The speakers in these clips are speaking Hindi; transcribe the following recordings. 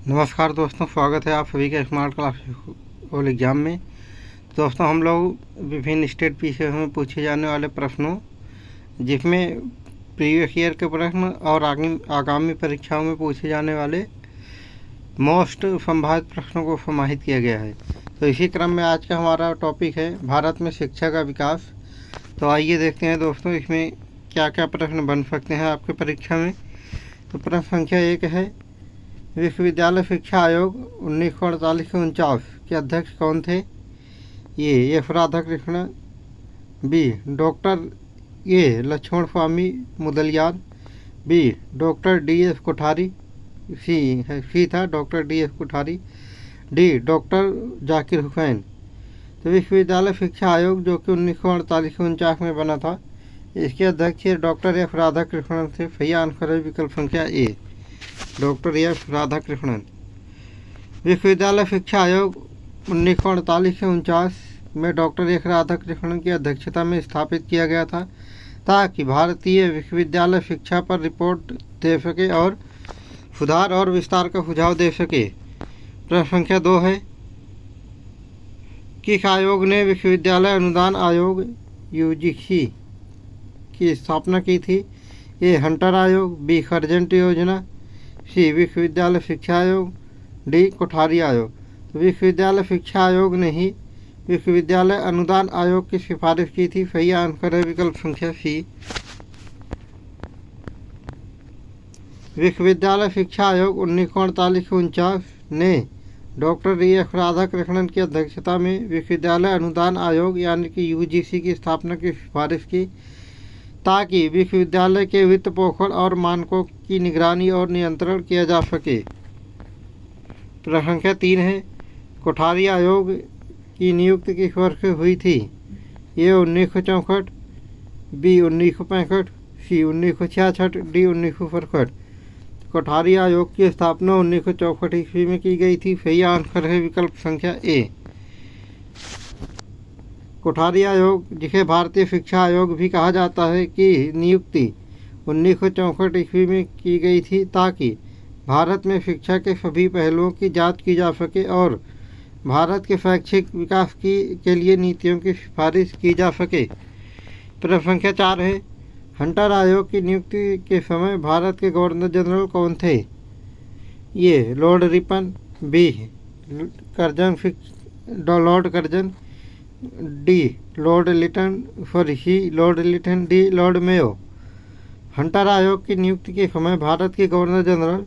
नमस्कार दोस्तों, स्वागत है आप सभी का स्मार्ट क्लास ओल एग्ज़ाम में। दोस्तों, हम लोग विभिन्न स्टेट पीसीएस में पूछे जाने वाले प्रश्नों, जिसमें प्रीवियस ईयर के प्रश्न और आगामी परीक्षाओं में पूछे जाने वाले मोस्ट संभावित प्रश्नों को समाहित किया गया है। तो इसी क्रम में आज का हमारा टॉपिक है भारत में शिक्षा का विकास। तो आइए देखते हैं दोस्तों, इसमें क्या क्या प्रश्न बन सकते हैं आपके परीक्षा में। तो प्रश्न संख्या 1 है, विश्वविद्यालय शिक्षा आयोग 1948-49 के अध्यक्ष कौन थे? A S Radhakrishnan, B doctor A Lakshman Swami Mudaliar, B doctor D S Kothari, C था doctor D S Kothari, D doctor Zakir Hussain. तो विश्वविद्यालय शिक्षा आयोग जो कि 1948-49 में बना था, इसके अध्यक्ष डॉक्टर एस राधाकृष्णन थे। सही आंसर है विकल्प संख्या ए, डॉक्टर एस राधाकृष्णन। विश्वविद्यालय शिक्षा आयोग 1948-49 में डॉक्टर एस राधाकृष्णन की अध्यक्षता में स्थापित किया गया था, ताकि भारतीय विश्वविद्यालय शिक्षा पर रिपोर्ट दे सके और सुधार और विस्तार का सुझाव दे सके। प्रश्न संख्या 2 है, किस आयोग ने विश्वविद्यालय अनुदान आयोग यूजीसी की स्थापना की थी? ए हंटर आयोग, बी खर्जंट योजना, सी विश्वविद्यालय शिक्षा आयोग, डी कोठारी आयोग। तो विश्वविद्यालय शिक्षा आयोग ने ही विश्वविद्यालय अनुदान आयोग की सिफारिश की थी। सही आंसर है विकल्प संख्या सी, विश्वविद्यालय शिक्षा आयोग 1948-49 ने डॉक्टर एस राधाकृष्णन की अध्यक्षता में विश्वविद्यालय अनुदान आयोग यानी कि यूजीसी की स्थापना की सिफारिश की, ताकि विश्वविद्यालय के वित्त पोषण और मानकों की निगरानी और नियंत्रण किया जा सके। प्रश्न संख्या 3 है, कोठारी आयोग की नियुक्ति किस वर्ष हुई थी? ए 1964, बी 1965, सी 1966, डी 1967। कोठारी आयोग की स्थापना 1964 ईस्वी में की गई थी। सही आंसर है विकल्प संख्या ए, कोठारी आयोग, जिसे भारतीय शिक्षा आयोग भी कहा जाता है, की नियुक्ति 1964 ईस्वी में की गई थी, ताकि भारत में शिक्षा के सभी पहलुओं की जांच की जा सके और भारत के शैक्षिक विकास के लिए नीतियों की सिफारिश की जा सके। प्रश्न संख्या 4 है, हंटर आयोग की नियुक्ति के समय भारत के गवर्नर जनरल कौन थे? A lord Ripon, B lord Curzon, D lord Lytton, C lord Lytton, D lord Mayo. Hunter आयोग की नियुक्ति के समय भारत के गवर्नर जनरल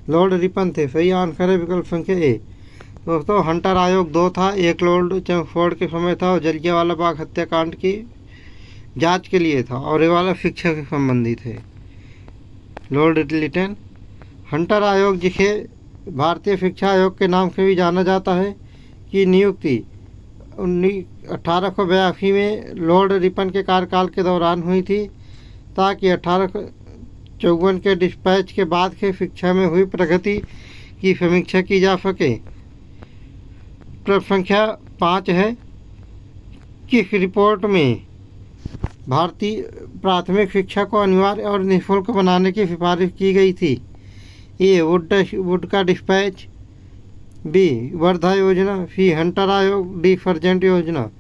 लॉर्ड रिपन थे। सही आंसर है विकल्प संख्या ए। दोस्तों, हंटर आयोग 2 था, एक लॉर्ड चैमफोर्ड के समय था और जलियांवाला बाग हत्याकांड की जांच के लिए था, और ये वाला शिक्षा से संबंधित है, लॉर्ड लिटन। हंटर आयोग, जिसे भारतीय शिक्षा आयोग के नाम से भी जाना जाता है, की नियुक्ति 1882 में लॉर्ड रिपन के कार्यकाल के दौरान हुई थी, ताकि 1854 के डिस्पैच के बाद के शिक्षा में हुई प्रगति की समीक्षा की जा सके। प्रश्न संख्या 5 है, किस रिपोर्ट में भारतीय प्राथमिक शिक्षा को अनिवार्य और निःशुल्क बनाने की सिफारिश की गई थी? ए वुड का डिस्पैच, बी वर्धा योजना, सी हंटर आयोग, डी खर्जंट योजना।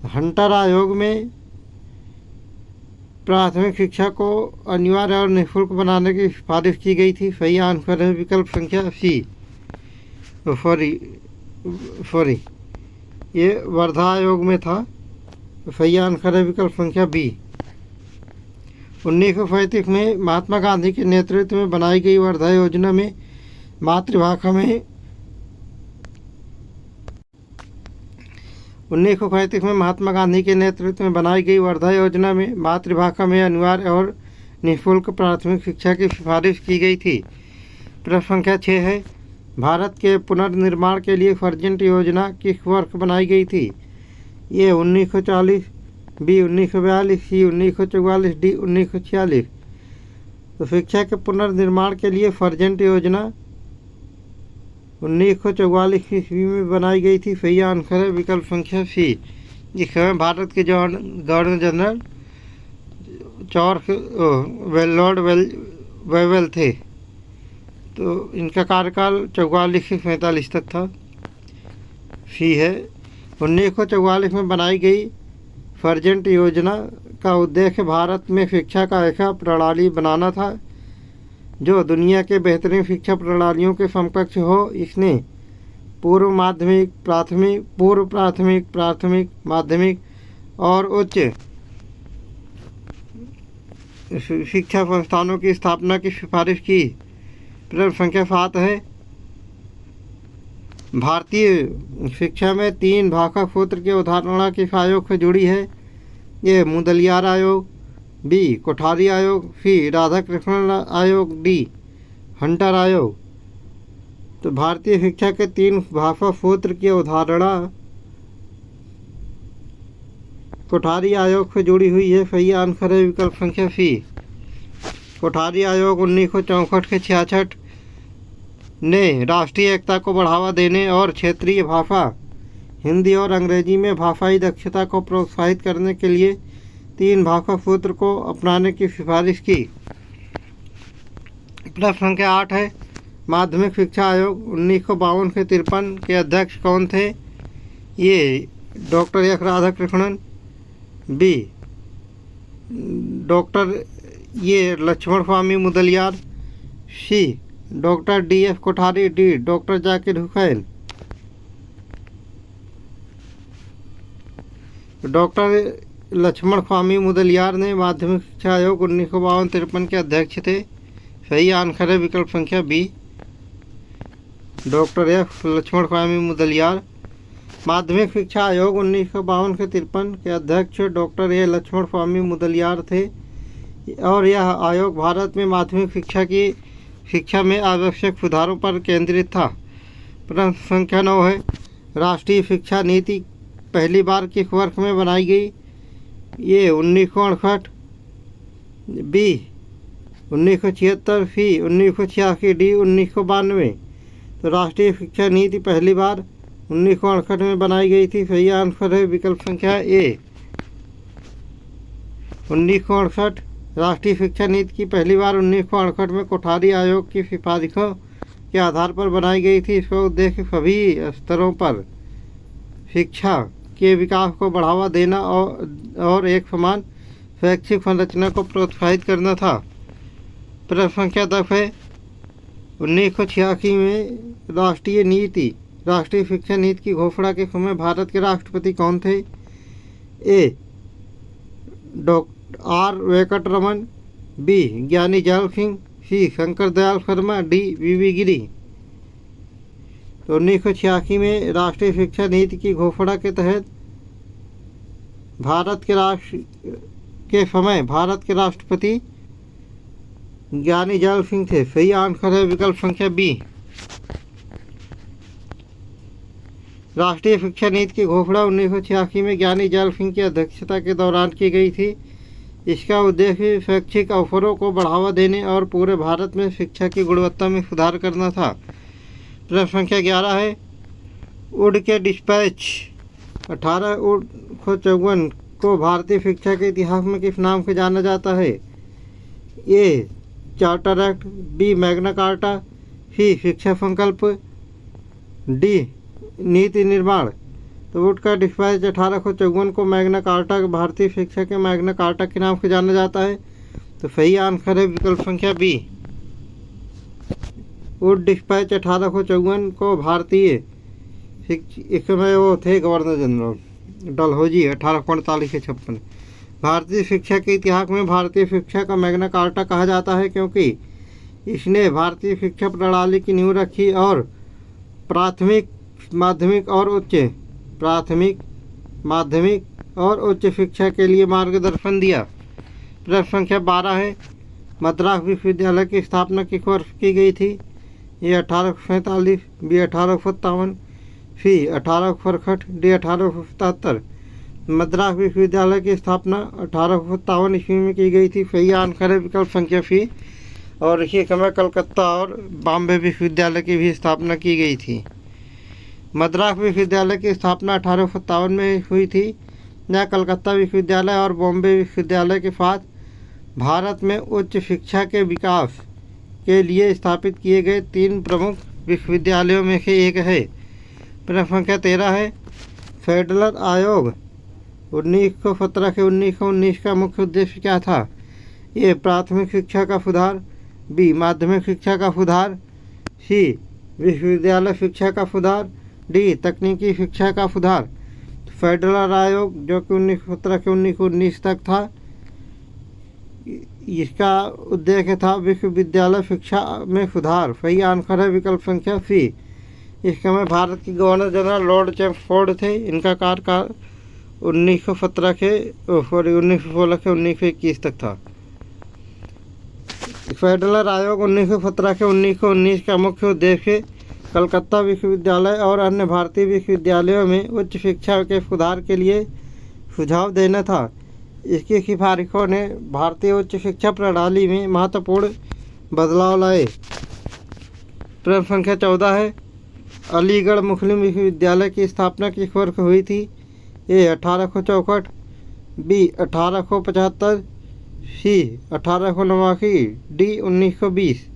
हंटर आयोग में प्राथमिक शिक्षा को अनिवार्य और निःशुल्क बनाने की सिफारिश की गई थी। सही आंसर है विकल्प संख्या सी, सॉरी ये वर्धा आयोग में था। सही आंसर है विकल्प संख्या बी। 1935 में महात्मा गांधी के नेतृत्व में बनाई गई वर्धा योजना में मातृभाषा में 1935 में महात्मा गांधी के नेतृत्व में बनाई गई वर्धा योजना में मातृभाषा में अनिवार्य और निःशुल्क प्राथमिक शिक्षा की सिफारिश की गई थी। प्रश्न संख्या 6 है, भारत के पुनर्निर्माण के लिए खर्जंट योजना किस वर्ष बनाई गई थी? ये 1940, बी 1942, सी 1944, डी 1946। तो शिक्षा के पुनर्निर्माण के लिए खर्जंट योजना 1944 ईस्वी में बनाई गई थी। सही आंसर है विकल्प संख्या सी, जिस समय भारत के गवर्नर जनरल लॉर्ड वेवेल थे। तो इनका कार्यकाल 44 से 45 तक था। फी है 1944 में बनाई गई फर्जेंट योजना का उद्देश्य भारत में शिक्षा का ऐसा प्रणाली बनाना था जो दुनिया के बेहतरीन शिक्षा प्रणालियों के समकक्ष हो। इसने पूर्व प्राथमिक माध्यमिक और उच्च शिक्षा संस्थानों की स्थापना की सिफारिश की। प्रश्न संख्या 7 है, भारतीय शिक्षा में 3 भाषा सूत्र की अवधारणा किस आयोग से जुड़ी है? ए मुदलियार आयोग, बी कोठारी आयोग, सी राधाकृष्णन आयोग, डी हंटर आयोग। तो भारतीय शिक्षा के 3 भाषा सूत्र की अवधारणा कोठारी आयोग से जुड़ी हुई है। सही आंसर है विकल्प संख्या सी। कोठारी आयोग 1964 से 66 ने राष्ट्रीय एकता को बढ़ावा देने और क्षेत्रीय भाषा हिंदी और अंग्रेजी में भाषाई दक्षता को प्रोत्साहित करने के लिए 3 भाषा सूत्र को अपनाने की सिफारिश की। प्रश्न संख्या 8 है, माध्यमिक शिक्षा आयोग 1952 से 53 के अध्यक्ष कौन थे? A doctor S Radhakrishnan, B doctor A Lakshman Swami Mudaliar, C doctor D S. Kothari, D doctor Zakir Hussain. Doctor Lakshman Swami Mudaliar ने माध्यमिक शिक्षा आयोग 1952-53 के अध्यक्ष थे। सही आंसर है विकल्प संख्या B, doctor F Lakshman Swami Mudaliar. माध्यमिक शिक्षा आयोग 1952 से 53 के अध्यक्ष डॉक्टर ए लक्ष्मण स्वामी मुदलियार थे और यह आयोग भारत में माध्यमिक शिक्षा में आवश्यक सुधारों पर केंद्रित था। प्रश्न संख्या 9 है, राष्ट्रीय शिक्षा नीति पहली बार किस वर्ष में बनाई गई? ये 1968, बी 1976, सी 1986, डी 1992। तो राष्ट्रीय शिक्षा नीति पहली बार 1968 में बनाई गई थी। सही आंसर है विकल्प संख्या ए, 1968। राष्ट्रीय शिक्षा नीति की पहली बार 1968 में कोठारी आयोग की सिफारिशों के आधार पर बनाई गई थी। इसका उद्देश्य सभी स्तरों पर शिक्षा के विकास को बढ़ावा देना और एक समान शैक्षिक संरचना को प्रोत्साहित करना था। प्रश्न संख्या 10 है, 1986 में राष्ट्रीय शिक्षा नीति की घोषणा के समय भारत के राष्ट्रपति कौन थे? A doctor R Venkataraman, B Giani Zail Singh, C Shankar Dayal Sharma, D V Giri. तो 1986 में राष्ट्रीय शिक्षा नीति की घोषणा के तहत भारत के राष्ट्रपति ज्ञानी जैल सिंह थे। सही आंसर है विकल्प संख्या बी, राष्ट्रीय शिक्षा नीति की घोषणा 1986 में ज्ञानी जैल सिंह की अध्यक्षता के दौरान की गई थी। इसका उद्देश्य शैक्षिक अवसरों को बढ़ावा देने और पूरे भारत में शिक्षा की गुणवत्ता में सुधार करना था। प्रश्न संख्या 11 है, वुड के डिस्पैच 1854 को भारतीय शिक्षा के इतिहास में किस नाम से जाना जाता है? A charter act, B Magna Carta, C शिक्षा संकल्प, डी नीति निर्माण। तो वुड का डिस्पैच 1854 को मैग्ना कार्टा, भारतीय शिक्षा के मैग्ना कार्टा के नाम से जाना जाता है। तो सही आंसर है विकल्प संख्या बी, वुड डिस्पैच 1854 को भारतीय इस समय वो थे गवर्नर जनरल डलहौजी 1848 से 56। भारतीय शिक्षा के इतिहास में भारतीय शिक्षा का मैग्ना कार्टा कहा जाता है क्योंकि इसने भारतीय शिक्षा प्रणाली की नींव रखी और प्राथमिक माध्यमिक और उच्च शिक्षा के लिए मार्गदर्शन दिया। प्रश्न संख्या 12 है, मद्रास विश्वविद्यालय की स्थापना किस वर्ष की गई थी? ये 1847, बी 1857, सी 1867, डी 1877। मद्रास विश्वविद्यालय की स्थापना 1857 ईस्वी में की गई थी। सही आंसर है विकल्प संख्या सी। और इसी समय कलकत्ता और बॉम्बे विश्वविद्यालय की भी स्थापना की गई थी। मद्रास विश्वविद्यालय की स्थापना 1857 में हुई थी। यह कलकत्ता विश्वविद्यालय और बॉम्बे विश्वविद्यालय के साथ भारत में उच्च शिक्षा के विकास के लिए स्थापित किए गए 3 प्रमुख विश्वविद्यालयों में से एक है। प्रश्न संख्या 13 है, फेडरल आयोग 1917 से 1919 का मुख्य उद्देश्य क्या था? ए. प्राथमिक शिक्षा का सुधार, बी. माध्यमिक शिक्षा का सुधार, सी. विश्वविद्यालय शिक्षा का सुधार, डी. तकनीकी शिक्षा का सुधार। फेडरल आयोग जो कि 1917 से 1919 तक था, इसका उद्देश्य था विश्वविद्यालय शिक्षा में सुधार। सही आंसर है विकल्प संख्या सी। इस समय भारत के गवर्नर जनरल लॉर्ड चैम्सफोर्ड थे। इनका कार्यकाल 1916 से 1921 तक था। फेडरल आयोग 1917 से 1919 का मुख्य उद्देश्य कलकत्ता विश्वविद्यालय और अन्य भारतीय विश्वविद्यालयों में उच्च शिक्षा के सुधार के लिए सुझाव देना था। इसकी सिफारिशों ने भारतीय उच्च शिक्षा प्रणाली में महत्वपूर्ण बदलाव लाए। प्रश्न संख्या 14 है, अलीगढ़ मुस्लिम विश्वविद्यालय की स्थापना किस वर्ष हुई थी? ए. 1864, बी. 1875, सी. 1889, डी. 1920।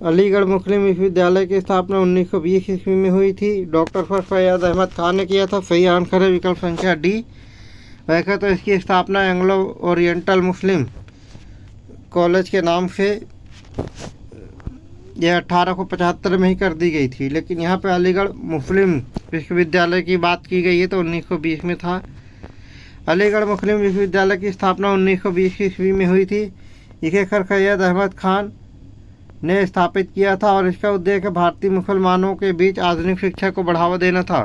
अलीगढ़ मुस्लिम विश्वविद्यालय की स्थापना 1920 ईस्वी में हुई थी। डॉक्टर फैयाद अहमद खान ने किया था। सही आंसर है विकल्प संख्या डी। वैसे तो इसकी स्थापना एंग्लो ओरिएंटल मुस्लिम कॉलेज के नाम से यह 1875 में ही कर दी गई थी, लेकिन यहाँ पे अलीगढ़ मुस्लिम विश्वविद्यालय की बात की गई है तो 1920 में था। अलीगढ़ मुस्लिम विश्वविद्यालय की स्थापना 1920 ईस्वी में हुई थी। इसे सर सैयद अहमद खान ने स्थापित किया था और इसका उद्देश्य भारतीय मुसलमानों के बीच आधुनिक शिक्षा को बढ़ावा देना था।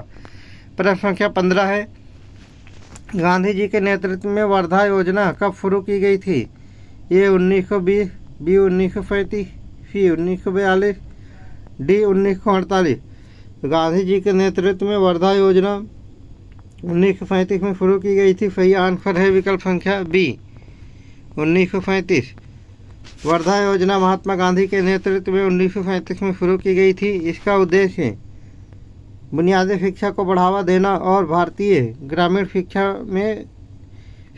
प्रश्न संख्या 15 है, गांधी जी के नेतृत्व में वर्धा योजना कब शुरू की गई थी? ए. 1920, बी. 1935, सी. 1942, डी. 1948। गांधी जी के नेतृत्व में वर्धा योजना 1935 में शुरू की गई थी। सही आंसर है विकल्प संख्या बी, 1935। वर्धा योजना महात्मा गांधी के नेतृत्व में 1935 में शुरू की गई थी। इसका उद्देश्य बुनियादी शिक्षा को बढ़ावा देना और भारतीय ग्रामीण शिक्षा में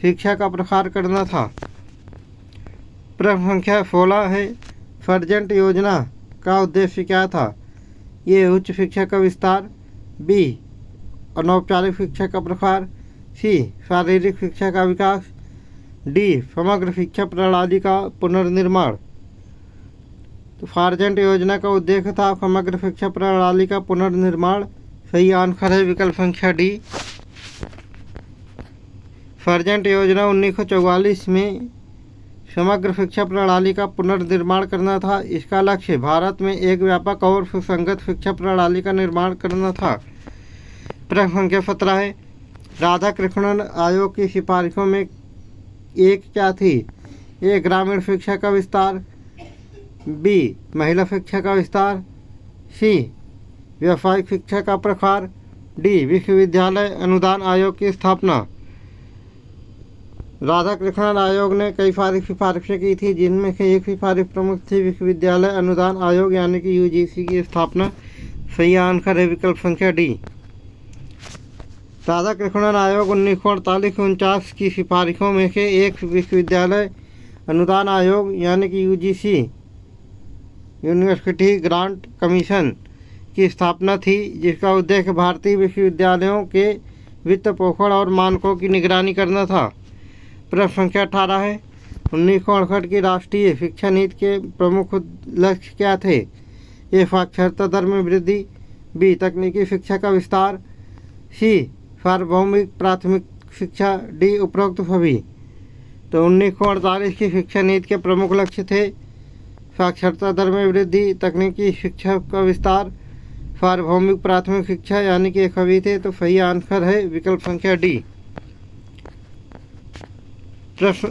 शिक्षा का प्रसार करना था। प्रश्न संख्या 16 है, सर्जेंट योजना का उद्देश्य क्या था? ये उच्च शिक्षा का विस्तार, बी. अनौपचारिक शिक्षा का प्रसार, सी. शारीरिक शिक्षा का विकास, डी. समग्र शिक्षा प्रणाली का पुनर्निर्माण। तो सार्जेंट योजना का उद्देश्य था समग्र शिक्षा प्रणाली का पुनर्निर्माण। सही आंसर है विकल्प संख्या डी। सार्जेंट योजना 1944 में समग्र शिक्षा प्रणाली का पुनर्निर्माण करना था। इसका लक्ष्य भारत में एक व्यापक और सुसंगत शिक्षा प्रणाली का निर्माण करना था। प्रश्न संख्या 17 है, राधा कृष्णन आयोग की सिफारिशों में एक क्या थी? ए. ग्रामीण शिक्षा का विस्तार, बी. महिला शिक्षा का विस्तार, सी. व्यावसायिक शिक्षा का प्रसार, डी. विश्वविद्यालय अनुदान आयोग की स्थापना। राधा कृष्णन आयोग ने कई सारी सिफारिशें की थी, जिनमें से एक सिफारिश प्रमुख थी विश्वविद्यालय अनुदान आयोग यानी कि यूजीसी की स्थापना। सही आंसर है विकल्प संख्या डी। राधा कृष्णन आयोग 1948-49 की सिफारिशों में से एक विश्वविद्यालय अनुदान आयोग यानी कि यूजीसी यूनिवर्सिटी ग्रांट कमीशन की स्थापना थी, जिसका उद्देश्य भारतीय विश्वविद्यालयों के वित्त पोषण और मानकों की निगरानी करना था। प्रश्न संख्या 18 है, 1968 की राष्ट्रीय शिक्षा नीति के प्रमुख लक्ष्य क्या थे? ए. साक्षरता दर में वृद्धि, बी. तकनीकी शिक्षा का विस्तार, सी. सार्वभौमिक प्राथमिक शिक्षा, डी. उपरोक्त सभी। तो 1948 की शिक्षा नीति के प्रमुख लक्ष्य थे साक्षरता दर में वृद्धि, तकनीकी शिक्षा का विस्तार, सार्वभौमिक प्राथमिक शिक्षा यानी कि सभी थे। तो सही आंसर है विकल्प संख्या डी। प्रश्न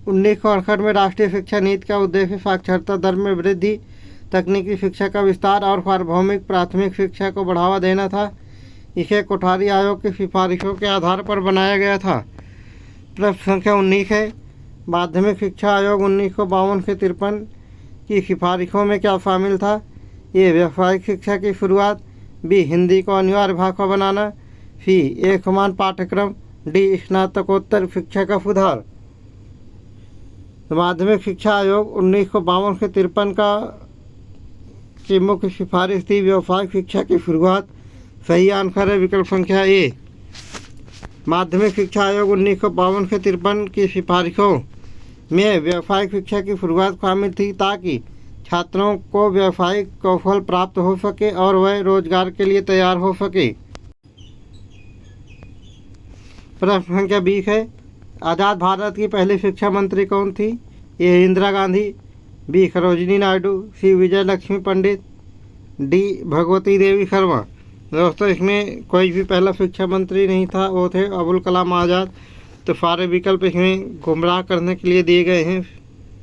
1968 में राष्ट्रीय शिक्षा नीति का उद्देश्य साक्षरता दर में वृद्धि, तकनीकी शिक्षा का विस्तार और सार्वभौमिक प्राथमिक शिक्षा को बढ़ावा देना था। इसे कोठारी आयोग की सिफारिशों के आधार पर बनाया गया था। प्रश्न संख्या 19 है, माध्यमिक शिक्षा आयोग 1952 से 53 की सिफारिशों में क्या शामिल था? ये व्यावसायिक शिक्षा की शुरुआत, बी. हिंदी को अनिवार्य भाषा बनाना, सी. एक समान पाठ्यक्रम, डी. स्नातकोत्तर शिक्षा का सुधार। तो माध्यमिक शिक्षा आयोग 1952 से 53 की मुख्य सिफारिश थी व्यावसायिक शिक्षा की शुरुआत। सही आंसर है विकल्प संख्या ए। माध्यमिक शिक्षा आयोग 1952 से 53 की सिफारिशों में व्यावसायिक शिक्षा की शुरुआत शामिल थी ताकि छात्रों को व्यावसायिक कौशल प्राप्त हो सके और वह रोजगार के लिए तैयार हो सके। प्रश्न संख्या 20 है, आज़ाद भारत की पहली शिक्षा मंत्री कौन थी? ए इंदिरा गांधी, बी सरोजिनी नायडू, सी विजय लक्ष्मी पंडित, डी भगवती देवी शर्मा। दोस्तों इसमें कोई भी पहला शिक्षा मंत्री नहीं था, वो थे अबुल कलाम आज़ाद। तो सारे विकल्प इसमें गुमराह करने के लिए दिए गए हैं।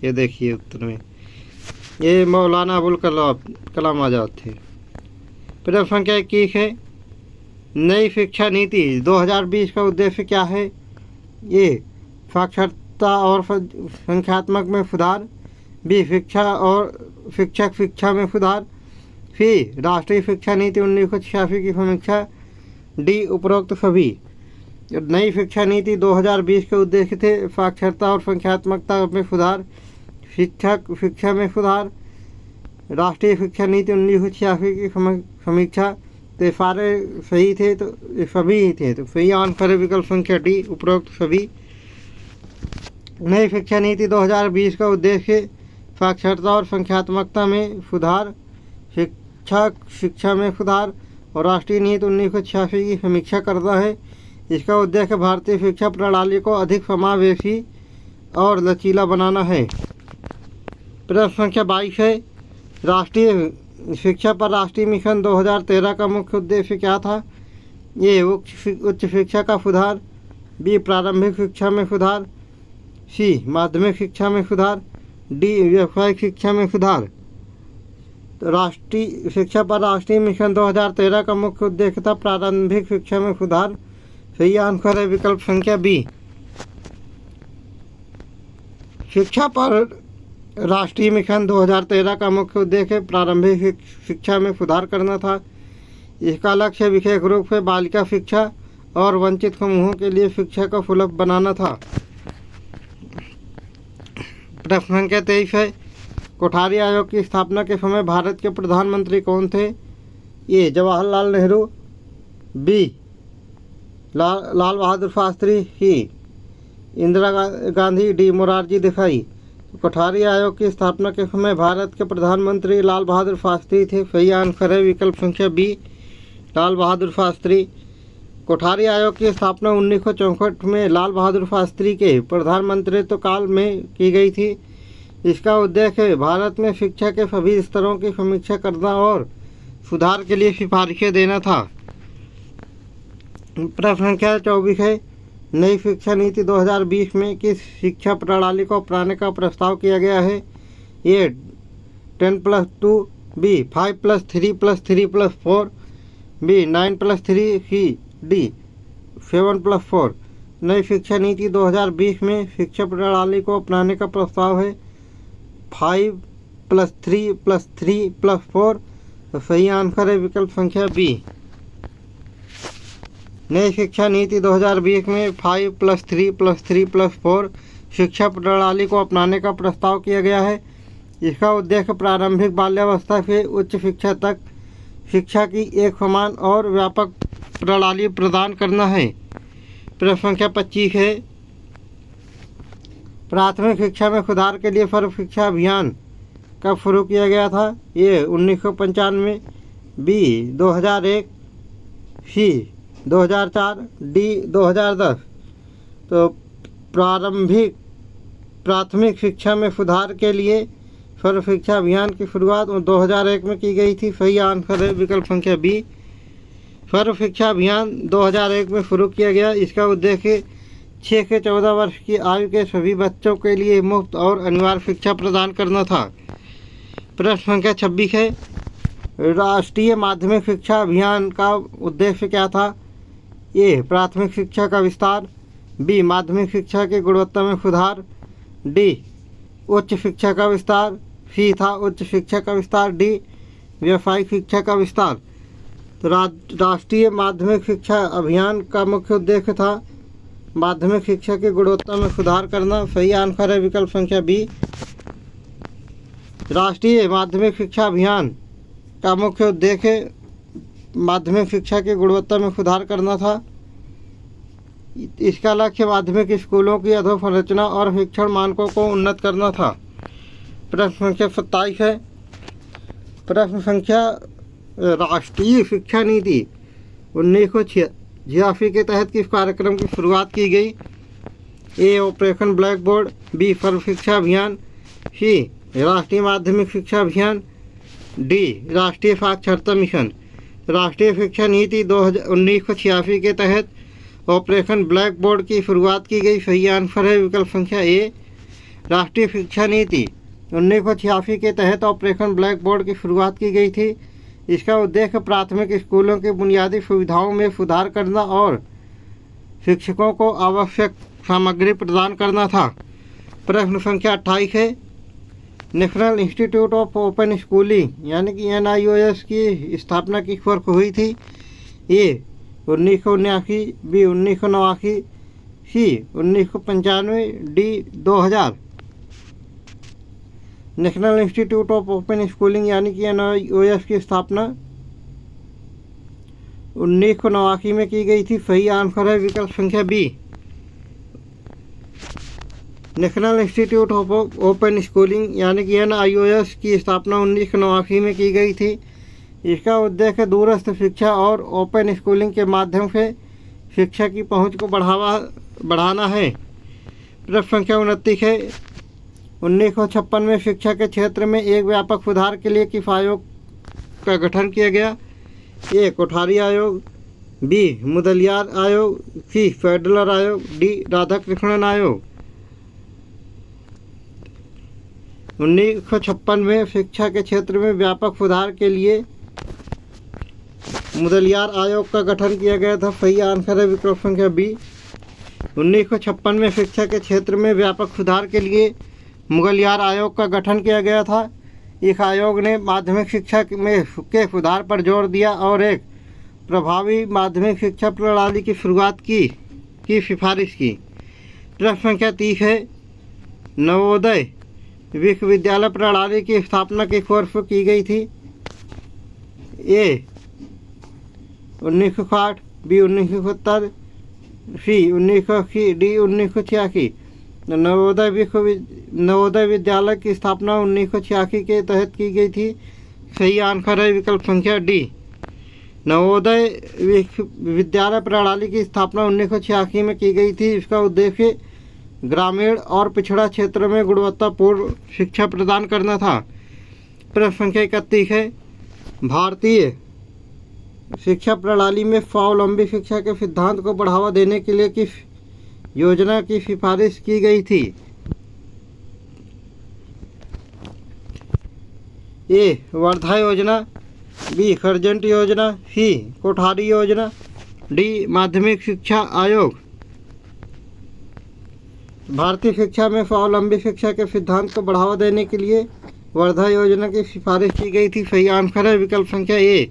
ये देखिए उत्तर में ये मौलाना अबुल कलाम आज़ाद थे। प्रश्न संख्या 21 है, नई शिक्षा नीति 2020 का उद्देश्य क्या है? ये साक्षरता और संख्यात्मक में सुधार, बी शिक्षा और शिक्षक शिक्षा में सुधार, सी राष्ट्रीय शिक्षा नीति 1986 की समीक्षा, डी उपरोक्त सभी। नई शिक्षा नीति 2020 के उद्देश्य थे साक्षरता और संख्यात्मकता में सुधार, शिक्षक शिक्षा में सुधार, राष्ट्रीय शिक्षा नीति 1986 की समीक्षा। तो सारे सही थे, तो सभी ही थे। तो सही आंसर है विकल्प संख्या डी उपरोक्त सभी। नई शिक्षा नीति 2020 का उद्देश्य साक्षरता और संख्यात्मकता में सुधार, शिक्षक शिक्षा में सुधार और राष्ट्रीय नीति 1986 की समीक्षा करता है। इसका उद्देश्य भारतीय शिक्षा प्रणाली को अधिक समावेशी और लचीला बनाना है। प्रश्न संख्या 22 है, राष्ट्रीय शिक्षा पर राष्ट्रीय मिशन 2013 का मुख्य उद्देश्य क्या था? ये उच्च शिक्षा का सुधार, बी प्रारंभिक शिक्षा में सुधार, सी माध्यमिक शिक्षा में सुधार, डी व्यावसायिक शिक्षा में सुधार। तो राष्ट्रीय शिक्षा पर राष्ट्रीय मिशन 2013 का मुख्य उद्देश्य था प्रारंभिक शिक्षा में सुधार। सही आंसर है विकल्प संख्या बी। शिक्षा पर राष्ट्रीय मिशन 2013 का मुख्य उद्देश्य प्रारंभिक शिक्षा में सुधार करना था। इसका लक्ष्य विशेष रूप से बालिका शिक्षा और वंचित समूहों के लिए शिक्षा को सुलभ बनाना था। प्रश्न संख्या 23 है, कोठारी आयोग की स्थापना के समय भारत के प्रधानमंत्री कौन थे? ए जवाहरलाल नेहरू, बी लाल बहादुर शास्त्री, सी इंदिरा गांधी, डी मोरारजी देसाई। कोठारी आयोग की स्थापना के समय भारत के प्रधानमंत्री लाल बहादुर शास्त्री थे। सही आंसर है विकल्प संख्या बी लाल बहादुर शास्त्री। कोठारी आयोग की स्थापना 1964 में लाल बहादुर शास्त्री के प्रधानमंत्रित्व काल में की गई थी। इसका उद्देश्य भारत में शिक्षा के सभी स्तरों की समीक्षा करना और सुधार के लिए सिफारिशें देना था। प्रश्न संख्या 24 है, नई शिक्षा नीति 2020 में किस शिक्षा प्रणाली को अपनाने का प्रस्ताव किया गया है? ए 10+2, बी 5+3+3+4, बी 9+3, सी डी 7+4। नई शिक्षा नीति 2020 में शिक्षा प्रणाली को अपनाने का प्रस्ताव है 5+3+3+4। तो सही आंसर है विकल्प संख्या बी। नई शिक्षा नीति 2020 में 5+3+3+4 शिक्षा प्रणाली को अपनाने का प्रस्ताव किया गया है। इसका उद्देश्य प्रारंभिक बाल्यावस्था से उच्च शिक्षा तक शिक्षा की एक समान और व्यापक प्रणाली प्रदान करना है। प्रश्न संख्या 25 है, प्राथमिक शिक्षा में सुधार के लिए सर्व शिक्षा अभियान कब शुरू किया गया था? ये 1995, बी 2001, सी 2004, डी 2010। तो प्राथमिक शिक्षा में सुधार के लिए सर्व शिक्षा अभियान की शुरुआत 2001 में की गई थी। सही आंसर है विकल्प संख्या बी। सर्व शिक्षा अभियान 2001 में शुरू किया गया। इसका उद्देश्य 6 से 14 वर्ष की आयु के सभी बच्चों के लिए मुफ्त और अनिवार्य शिक्षा प्रदान करना था। प्रश्न संख्या 26 है, राष्ट्रीय माध्यमिक शिक्षा अभियान का उद्देश्य क्या था? ए प्राथमिक शिक्षा का विस्तार, बी माध्यमिक शिक्षा की गुणवत्ता में सुधार, डी उच्च शिक्षा का विस्तार, सी था उच्च शिक्षा का विस्तार, डी व्यावसायिक शिक्षा का विस्तार। तो राष्ट्रीय माध्यमिक शिक्षा अभियान का मुख्य उद्देश्य था माध्यमिक शिक्षा की गुणवत्ता में सुधार करना। सही आंसर है विकल्प संख्या बी। राष्ट्रीय माध्यमिक शिक्षा अभियान का मुख्य उद्देश्य माध्यमिक शिक्षा की गुणवत्ता में सुधार करना था। इसका लक्ष्य माध्यमिक स्कूलों की अधोसंरचना और शिक्षण मानकों को उन्नत करना था। प्रश्न संख्या 27 है। प्रश्न संख्या राष्ट्रीय शिक्षा नीति 1986 के तहत किस कार्यक्रम की शुरुआत की गई? A operation black board, B Sarva Shiksha Abhiyan, सी राष्ट्रीय माध्यमिक शिक्षा अभियान, डी राष्ट्रीय साक्षरता मिशन। राष्ट्रीय शिक्षा नीति 1986 के तहत ऑपरेशन ब्लैक बोर्ड की शुरुआत की गई। सही आंसर है विकल्प संख्या ए। राष्ट्रीय शिक्षा नीति 1986 के तहत ऑपरेशन ब्लैक बोर्ड की शुरुआत की गई थी। इसका उद्देश्य प्राथमिक स्कूलों की बुनियादी सुविधाओं में सुधार करना और शिक्षकों को आवश्यक सामग्री प्रदान करना था। प्रश्न संख्या 28 है। National institute of open schooling यानी कि NIOS की स्थापना किस वर्ष हुई थी? A 1979, B 1989, C 1995, D 2000। National institute of open schooling यानी कि NIOS की स्थापना 1989 में की गई थी। सही आंसर है विकल्प संख्या B. National institute of open schooling यानी कि NIOS की स्थापना 1989 में की गई थी। इसका उद्देश्य दूरस्थ शिक्षा और ओपन स्कूलिंग के माध्यम से शिक्षा की पहुंच को बढ़ाना है। प्रश्न संख्या 29 है। 1956 में शिक्षा के क्षेत्र में एक व्यापक सुधार के लिए किस आयोग का गठन किया गया? ए कोठारी आयोग, बी मुदलियार आयोग, सी फेडरल आयोग, डी राधाकृष्णन आयोग। 1956 में शिक्षा के क्षेत्र में व्यापक सुधार के लिए मुदलियार आयोग का गठन किया गया था। सही आंसर है विकल्प संख्या बी। 1956 में शिक्षा के क्षेत्र में व्यापक सुधार के लिए मुगलियार आयोग का गठन किया गया था। इस आयोग ने माध्यमिक शिक्षा में के सुधार पर जोर दिया और एक प्रभावी माध्यमिक शिक्षा प्रणाली की शुरुआत की सिफारिश की। प्रश्न संख्या 30 है। नवोदय विश्वविद्यालय प्रणाली की स्थापना किस वर्ष की गई थी? ए 1960, बी 1970, सी 1980, डी 1986। नवोदय विद्यालय की स्थापना 1986 के तहत की गई थी। सही आंसर है विकल्प संख्या डी। नवोदय विद्यालय प्रणाली की स्थापना 1986 में की गई थी। इसका उद्देश्य ग्रामीण और पिछड़ा क्षेत्र में गुणवत्तापूर्ण शिक्षा प्रदान करना था। प्रश्न संख्या 31 है। भारतीय शिक्षा प्रणाली में स्वावलंबी शिक्षा के सिद्धांत को बढ़ावा देने के लिए किस योजना की सिफारिश की गई थी? ए वर्धा योजना, बी खरजंट योजना, सी कोठारी योजना, डी माध्यमिक शिक्षा आयोग। भारतीय शिक्षा में स्वावलंबी शिक्षा के सिद्धांत को बढ़ावा देने के लिए वर्धा योजना की सिफारिश की गई थी। सही आंसर है विकल्प संख्या ए।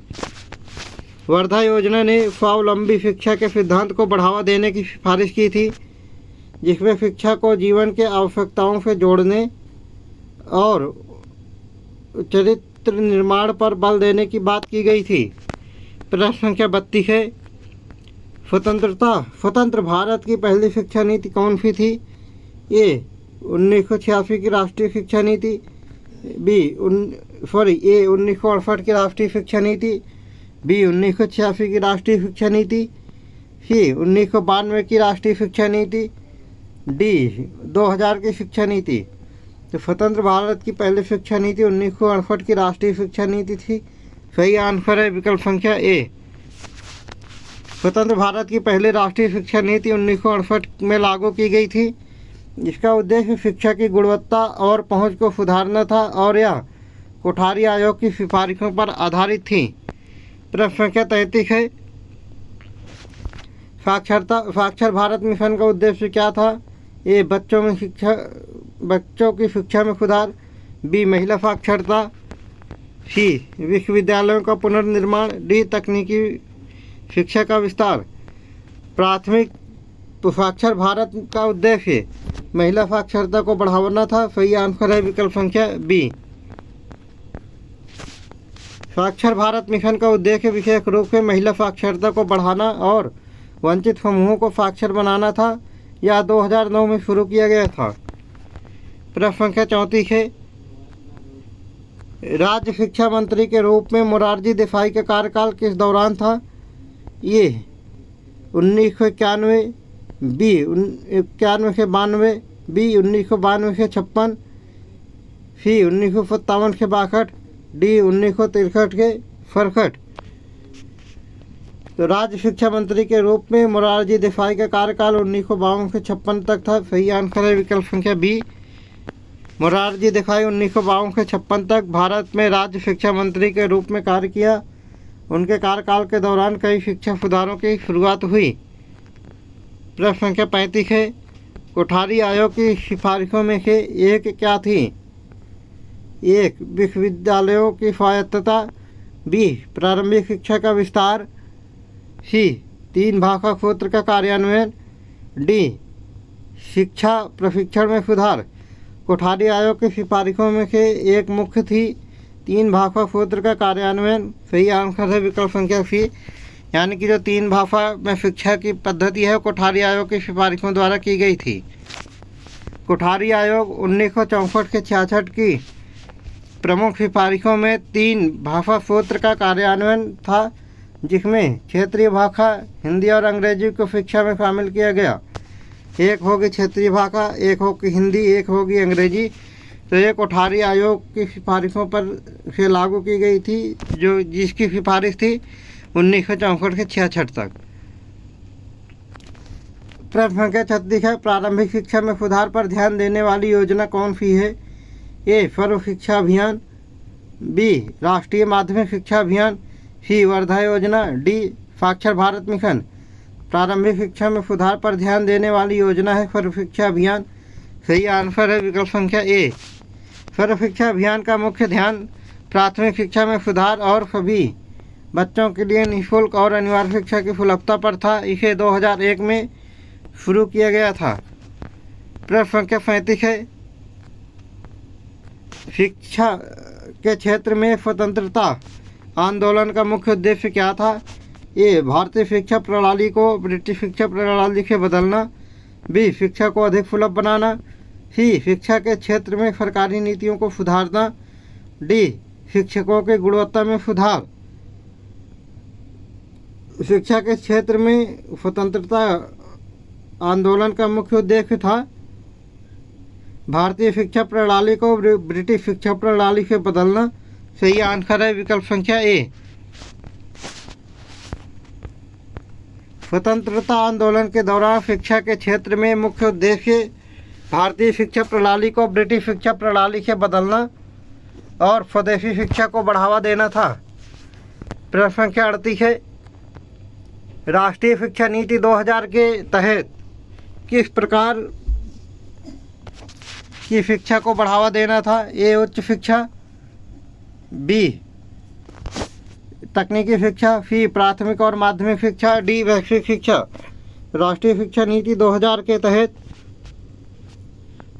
वर्धा योजना ने स्वावलंबी शिक्षा के सिद्धांत को बढ़ावा देने की सिफारिश की थी, जिसमें शिक्षा को जीवन के आवश्यकताओं से जोड़ने और चरित्र निर्माण पर बल देने की बात की गई थी। प्रश्न संख्या 32 है। स्वतंत्र भारत की पहली शिक्षा नीति कौन सी थी? ए 1986 की राष्ट्रीय शिक्षा नीति, ए 1968 की राष्ट्रीय शिक्षा नीति, बी 1986 की राष्ट्रीय शिक्षा नीति, सी 1992 की राष्ट्रीय शिक्षा नीति, डी 2000 की शिक्षा नीति। तो स्वतंत्र भारत की पहली शिक्षा नीति 1968 की राष्ट्रीय शिक्षा नीति थी। सही आंसर है विकल्प संख्या ए। स्वतंत्र भारत की पहली राष्ट्रीय शिक्षा नीति 1968 में लागू की गई थी। इसका उद्देश्य शिक्षा की गुणवत्ता और पहुंच को सुधारना था और यह कोठारी आयोग की सिफारिशों पर आधारित थी। प्रश्न संख्या 33 है। साक्षर भारत मिशन का उद्देश्य क्या था? ए बच्चों की शिक्षा में सुधार, बी महिला साक्षरता, सी विश्वविद्यालयों का पुनर्निर्माण, डी तकनीकी शिक्षा का विस्तार। प्राथमिक साक्षर भारत का उद्देश्य महिला साक्षरता को बढ़ाना था। सही आंसर है विकल्प संख्या बी। साक्षर भारत मिशन का उद्देश्य विशेष रूप से महिला साक्षरता को बढ़ाना और वंचित समूहों को साक्षर बनाना था। यह 2009 में शुरू किया गया था। प्रश्न संख्या 34 है, राज्य शिक्षा मंत्री के रूप में मोरारजी देसाई का कार्यकाल किस दौरान था? ये 1991, बी 91 से 92, बी 1992 से 56, सी 1957 से 62, डी 1963 के 67। तो राज्य शिक्षा मंत्री के रूप में मोरारजी देसाई का कार्यकाल 1952 से 56 तक था। सही आंसर है विकल्प संख्या बी। मोरारजी देसाई 1952 से 56 तक भारत में राज्य शिक्षा मंत्री के रूप में कार्य किया। उनके कार्यकाल के दौरान कई शिक्षा सुधारों की शुरुआत हुई। प्रश्न संख्या 35 है, कोठारी आयोग की सिफारिशों में से एक क्या थी? एक विश्वविद्यालयों की स्वायत्तता, बी प्रारंभिक शिक्षा का विस्तार, सी 3 भाषा सूत्र का कार्यान्वयन, डी शिक्षा प्रशिक्षण में सुधार। कोठारी आयोग की सिफारिशों में से एक मुख्य थी 3 भाषा सूत्र का कार्यान्वयन। सही आंसर है विकल्प संख्या सी। यानी कि जो 3 भाषा में शिक्षा की पद्धति है कोठारी आयोग की सिफारिशों द्वारा की गई थी। कोठारी आयोग 1964 से 66 की प्रमुख सिफारिशों में 3 भाषा सूत्र का कार्यान्वयन था, जिसमें क्षेत्रीय भाषा हिंदी और अंग्रेजी को शिक्षा में शामिल किया गया। एक होगी क्षेत्रीय भाषा, एक होगी हिंदी, एक होगी अंग्रेजी। तो ये कोठारी आयोग की सिफारिशों पर से लागू की गई थी, जो जिसकी सिफारिश थी 1964 से 66 तक। प्रश्न संख्या 36 है, प्रारंभिक शिक्षा में सुधार पर ध्यान देने वाली योजना कौन सी है? ए सर्व शिक्षा अभियान, बी राष्ट्रीय माध्यमिक शिक्षा अभियान, सी वर्धा योजना, डी साक्षर भारत मिशन। प्रारंभिक शिक्षा में सुधार पर ध्यान देने वाली योजना है सर्व शिक्षा अभियान। सही आंसर है विकल्प संख्या ए। सर्व शिक्षा अभियान का मुख्य ध्यान प्राथमिक शिक्षा में सुधार और सभी बच्चों के लिए निःशुल्क और अनिवार्य शिक्षा की सुलभता पर था। इसे 2001 में शुरू किया गया था। प्रश्न संख्या 35 है, शिक्षा के क्षेत्र में स्वतंत्रता आंदोलन का मुख्य उद्देश्य क्या था? ए भारतीय शिक्षा प्रणाली को ब्रिटिश शिक्षा प्रणाली से बदलना, बी शिक्षा को अधिक सुलभ बनाना, सी शिक्षा के क्षेत्र में सरकारी नीतियों को सुधारना, डी शिक्षकों की गुणवत्ता में सुधार। शिक्षा के क्षेत्र में स्वतंत्रता आंदोलन का मुख्य उद्देश्य था भारतीय शिक्षा प्रणाली को ब्रिटिश शिक्षा प्रणाली से बदलना। सही आंसर है विकल्प संख्या ए। स्वतंत्रता आंदोलन के दौरान शिक्षा के क्षेत्र में मुख्य उद्देश्य भारतीय शिक्षा प्रणाली को ब्रिटिश शिक्षा प्रणाली से बदलना और स्वदेशी शिक्षा को बढ़ावा देना था। प्रश्न संख्या 38 है, राष्ट्रीय शिक्षा नीति 2000 के तहत किस प्रकार की शिक्षा को बढ़ावा देना था? ए उच्च शिक्षा, बी तकनीकी शिक्षा, सी प्राथमिक और माध्यमिक शिक्षा, डी वैश्विक शिक्षा। राष्ट्रीय शिक्षा नीति 2000 के तहत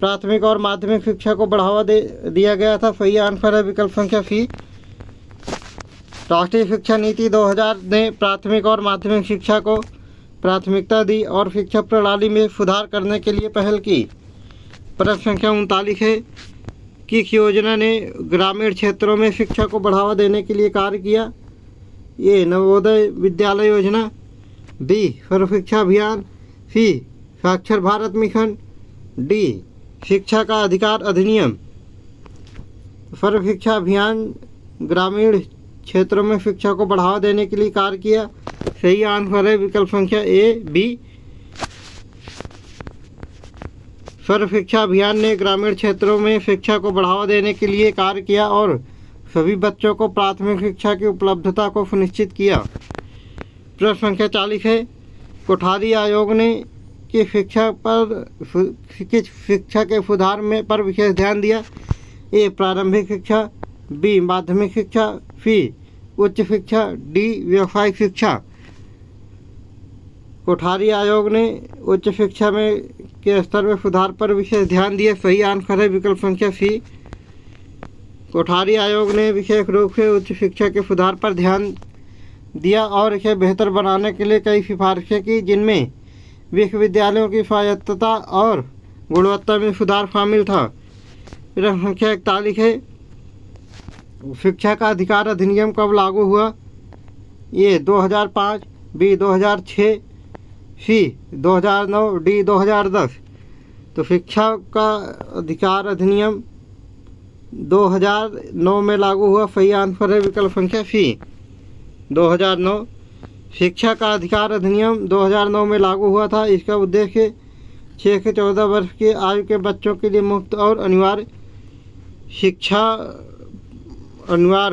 प्राथमिक और माध्यमिक शिक्षा को बढ़ावा दिया गया था। सही आंसर है विकल्प संख्या सी। राष्ट्रीय शिक्षा नीति 2000 ने प्राथमिक और माध्यमिक शिक्षा को प्राथमिकता दी और शिक्षा प्रणाली में सुधार करने के लिए पहल की। प्रश्न संख्या 39 है, किस योजना ने ग्रामीण क्षेत्रों में शिक्षा को बढ़ावा देने के लिए कार्य किया? ए नवोदय विद्यालय योजना, बी सर्व शिक्षा अभियान, सी साक्षर भारत मिशन, डी शिक्षा का अधिकार अधिनियम। सर्व शिक्षा अभियान ग्रामीण क्षेत्रों में शिक्षा को बढ़ावा देने के लिए कार्य किया। सही आंसर है विकल्प संख्या ए बी। सर्व शिक्षा अभियान ने ग्रामीण क्षेत्रों में शिक्षा को बढ़ावा देने के लिए कार्य किया और सभी बच्चों को प्राथमिक शिक्षा की उपलब्धता को सुनिश्चित किया। प्रश्न संख्या 40 है, कोठारी आयोग ने किस शिक्षा के सुधार में पर विशेष ध्यान दिया? ए प्रारंभिक शिक्षा, बी माध्यमिक शिक्षा, सी उच्च शिक्षा, डी व्यावसायिक शिक्षा। कोठारी आयोग ने उच्च शिक्षा में के स्तर में सुधार पर विशेष ध्यान दिया। सही आंसर है विकल्प संख्या सी। कोठारी आयोग ने विशेष रूप से उच्च शिक्षा के सुधार पर ध्यान दिया और इसे बेहतर बनाने के लिए कई सिफारिशें की, जिनमें विश्वविद्यालयों की स्वायत्तता और गुणवत्ता में सुधार शामिल था। प्रश्न संख्या 41 है, शिक्षा का अधिकार अधिनियम कब लागू हुआ? ए 2005, बी 2006, सी 2009, डी 2010। तो शिक्षा का अधिकार अधिनियम 2009 में लागू हुआ। सही आंसर है विकल्प संख्या सी 2009। शिक्षा का अधिकार अधिनियम 2009 में लागू हुआ था। इसका उद्देश्य 6 से 14 वर्ष की आयु के बच्चों के लिए मुफ्त और अनिवार्य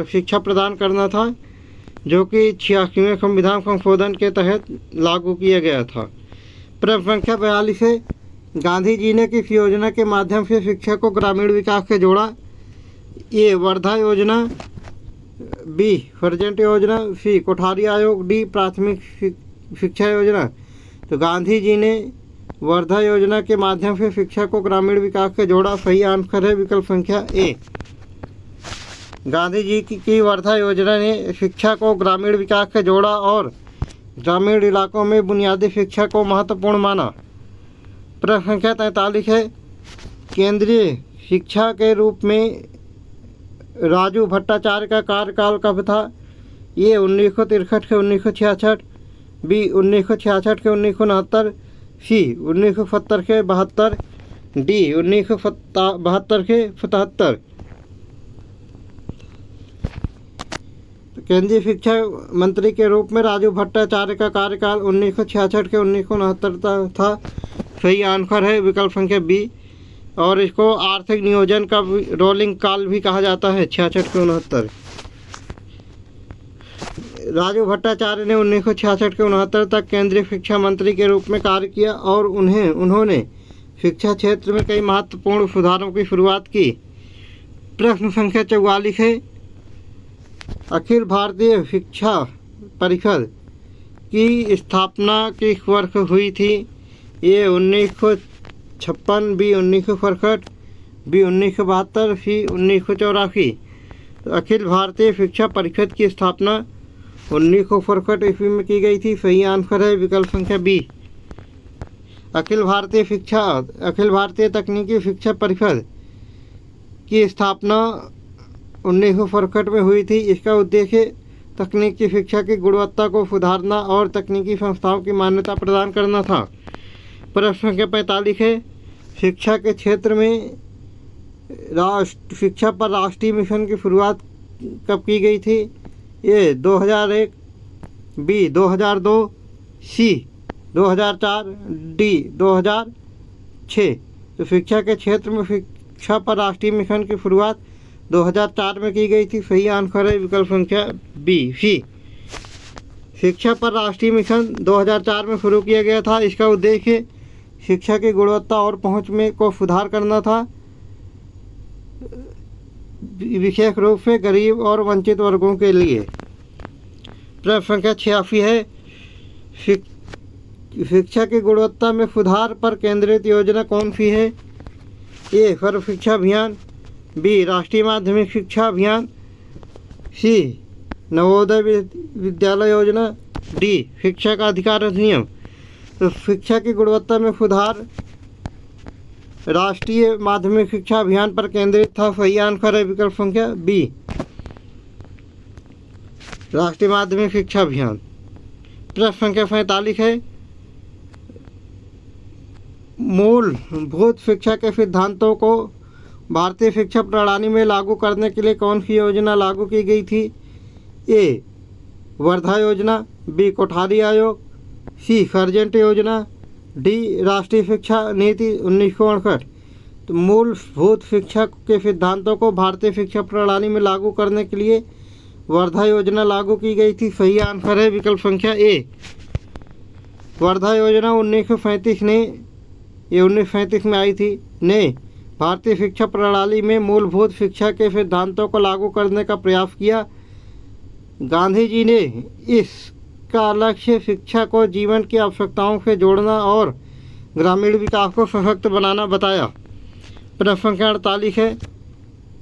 शिक्षा प्रदान करना था, जो कि 86वें संविधान संशोधन के तहत लागू किया गया था। प्रश्न संख्या 42 है, गांधी जी ने किस योजना के माध्यम से शिक्षा को ग्रामीण विकास से जोड़ा? ए वर्धा योजना, बी सर्जेंट योजना, सी कोठारी आयोग, डी प्राथमिक शिक्षा योजना। तो गांधी जी ने वर्धा योजना के माध्यम से शिक्षा को ग्रामीण विकास से जोड़ा। सही आंसर है विकल्प संख्या ए। गांधी जी की वर्धा योजना ने शिक्षा को ग्रामीण विकास से जोड़ा और ग्रामीण इलाकों में बुनियादी शिक्षा को महत्वपूर्ण माना। प्रश्न संख्या 43 है, केंद्रीय शिक्षा के रूप में राजू भट्टाचार्य का कार्यकाल कब था? ये 1963 से 1966, बी 1966 से 1969, सी 1970 से 72, डी 1972 से 77। केंद्रीय शिक्षा मंत्री के रूप में राजू भट्टाचार्य का कार्यकाल 1966 से 1969 था। सही आंसर है विकल्प संख्या बी। और इसको आर्थिक नियोजन का रोलिंग काल भी कहा जाता है, 66 से 69। राजू भट्टाचार्य ने 1966 से 69 तक केंद्रीय शिक्षा मंत्री के रूप में कार्य किया और उन्होंने शिक्षा क्षेत्र में कई महत्वपूर्ण सुधारों की शुरुआत की। प्रश्न संख्या 44 है, अखिल भारतीय शिक्षा परिषद की स्थापना किस वर्ष हुई थी? ये 1956, बी 1967, बी 1972, सी 1984। तो अखिल भारतीय शिक्षा परिषद की स्थापना 1967 ईस्वी में की गई थी। सही आंसर है विकल्प संख्या बी। अखिल भारतीय तकनीकी शिक्षा परिषद की स्थापना 1967 में हुई थी। इसका उद्देश्य तकनीकी शिक्षा की गुणवत्ता को सुधारना और तकनीकी संस्थाओं की मान्यता प्रदान करना था। प्रश्न संख्या 45 है, शिक्षा के क्षेत्र में शिक्षा पर राष्ट्रीय मिशन की शुरुआत कब की गई थी? ए 2001, बी 2002, सी 2004, डी 2006। तो शिक्षा के क्षेत्र में शिक्षा पर राष्ट्रीय मिशन की शुरुआत 2004 में की गई थी। सही आंसर है विकल्प संख्या बी सी। शिक्षा पर राष्ट्रीय मिशन 2004 में शुरू किया गया था। इसका उद्देश्य शिक्षा की गुणवत्ता और पहुंच में को सुधार करना था, विशेष रूप से गरीब और वंचित वर्गों के लिए। प्रश्न संख्या 86 है, शिक्षा की गुणवत्ता में सुधार पर केंद्रित योजना कौन सी है? ए सर्व शिक्षा अभियान, बी राष्ट्रीय माध्यमिक शिक्षा अभियान, सी नवोदय विद्यालय योजना, डी शिक्षा का अधिकार अधिनियम। तो शिक्षा की गुणवत्ता में सुधार राष्ट्रीय माध्यमिक शिक्षा अभियान पर केंद्रित था। सही आंसर है विकल्प संख्या बी, राष्ट्रीय माध्यमिक शिक्षा अभियान। प्रश्न संख्या 47 है, मूलभूत शिक्षा के सिद्धांतों को भारतीय शिक्षा प्रणाली में लागू करने के लिए कौन सी योजना लागू की गई थी? ए वर्धा योजना, बी कोठारी आयोग, सी सर्जेंट योजना, डी राष्ट्रीय शिक्षा नीति 1968। तो मूलभूत शिक्षा के सिद्धांतों को भारतीय शिक्षा प्रणाली में लागू करने के लिए वर्धा योजना लागू की गई थी। सही आंसर है विकल्प संख्या ए। वर्धा योजना 1937 में आई थी ने भारतीय शिक्षा प्रणाली में मूलभूत शिक्षा के सिद्धांतों को लागू करने का प्रयास किया। गांधी जी ने इस का लक्ष्य शिक्षा को जीवन की आवश्यकताओं से जोड़ना और ग्रामीण विकास को सशक्त बनाना बताया। प्रश्न संख्या 48 है,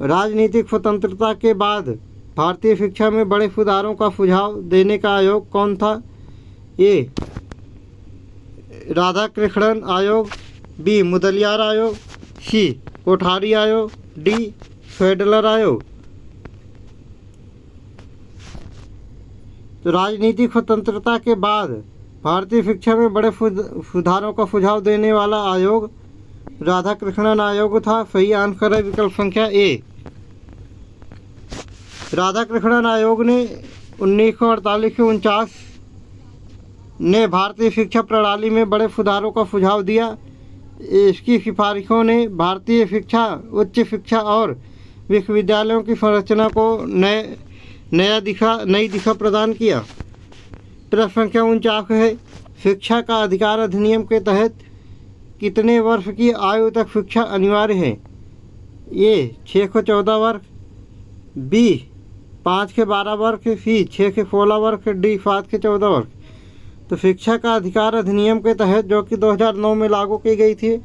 राजनीतिक स्वतंत्रता के बाद भारतीय शिक्षा में बड़े सुधारों का सुझाव देने का आयोग कौन था? ए राधाकृष्णन आयोग, बी मुदलियार आयोग, सी कोठारी आयोग, डी फेडरर आयोग। तो राजनीतिक स्वतंत्रता के बाद भारतीय शिक्षा में बड़े सुधारों का सुझाव देने वाला आयोग राधाकृष्णन आयोग था। सही आंसर है विकल्प संख्या ए। राधाकृष्णन आयोग ने 1948 से 49 ने भारतीय शिक्षा प्रणाली में बड़े सुधारों का सुझाव दिया। इसकी सिफारिशों ने भारतीय शिक्षा, उच्च शिक्षा और विश्वविद्यालयों की संरचना को नई दिशा प्रदान किया। प्रश्न संख्या 49 है, शिक्षा का अधिकार अधिनियम के तहत कितने वर्ष की आयु तक शिक्षा अनिवार्य है? ए 6 से 14 वर्ष, बी 5 से 12 वर्ष, सी 6 से 16 वर्ष, डी 7 से 14 वर्ष। तो शिक्षा का अधिकार अधिनियम के तहत, जो कि 2009 में लागू की गई थी,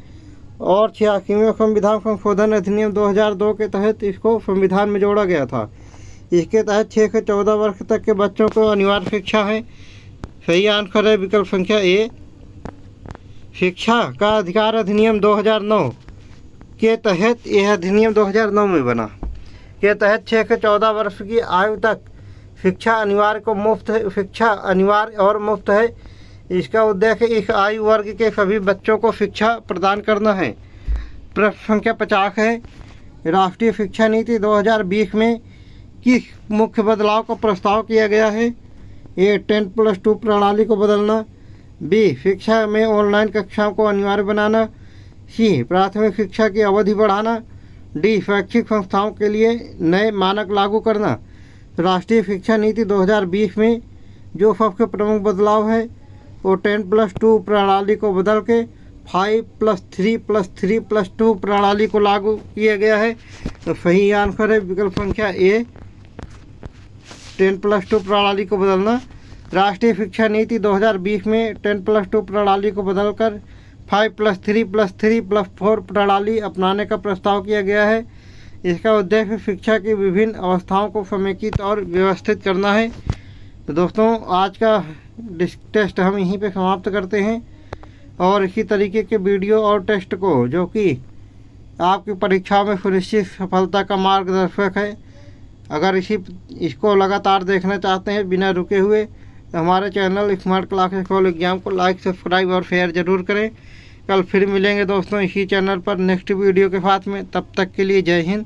और 86वें संविधान संशोधन अधिनियम 2002 के तहत इसको संविधान में जोड़ा गया था। इसके तहत 6 से 14 वर्ष तक के बच्चों को अनिवार्य शिक्षा है। सही आंसर है विकल्प संख्या ए। शिक्षा का अधिकार अधिनियम 2009 के तहत, यह अधिनियम 2009 में बना, के तहत 6 से 14 वर्ष की आयु तक शिक्षा अनिवार्य और मुफ्त है। इसका उद्देश्य इस आयु वर्ग के सभी बच्चों को शिक्षा प्रदान करना है। प्रश्न संख्या 50 है, राष्ट्रीय शिक्षा नीति 2020 में किस मुख्य बदलाव का प्रस्ताव किया गया है? ए 10+2 प्रणाली को बदलना, बी शिक्षा में ऑनलाइन कक्षाओं को अनिवार्य बनाना, सी प्राथमिक शिक्षा की अवधि बढ़ाना, डी शैक्षिक संस्थाओं के लिए नए मानक लागू करना। राष्ट्रीय शिक्षा नीति 2020 में जो सबसे प्रमुख बदलाव है वो 10+2 प्रणाली को बदल के 5+3+3+2 प्रणाली को लागू किया गया है। तो सही आंसर है विकल्प संख्या ए, 10+2 प्रणाली को बदलना। राष्ट्रीय शिक्षा नीति 2020 में 10+2 प्रणाली को बदलकर 5+3+3+4 प्रणाली अपनाने का प्रस्ताव किया गया है। इसका उद्देश्य शिक्षा की विभिन्न अवस्थाओं को समेकित और व्यवस्थित करना है। तो दोस्तों, आज का टेस्ट हम यहीं पे समाप्त करते हैं, और इसी तरीके के वीडियो और टेस्ट को, जो कि आपकी परीक्षा में सुनिश्चित सफलता का मार्गदर्शक है, अगर इसको लगातार देखना चाहते हैं बिना रुके हुए, तो हमारे channel smart classes for exam को लाइक, सब्सक्राइब और शेयर ज़रूर करें। कल फिर मिलेंगे दोस्तों इसी चैनल पर नेक्स्ट वीडियो के साथ में। तब तक के लिए जय हिंद,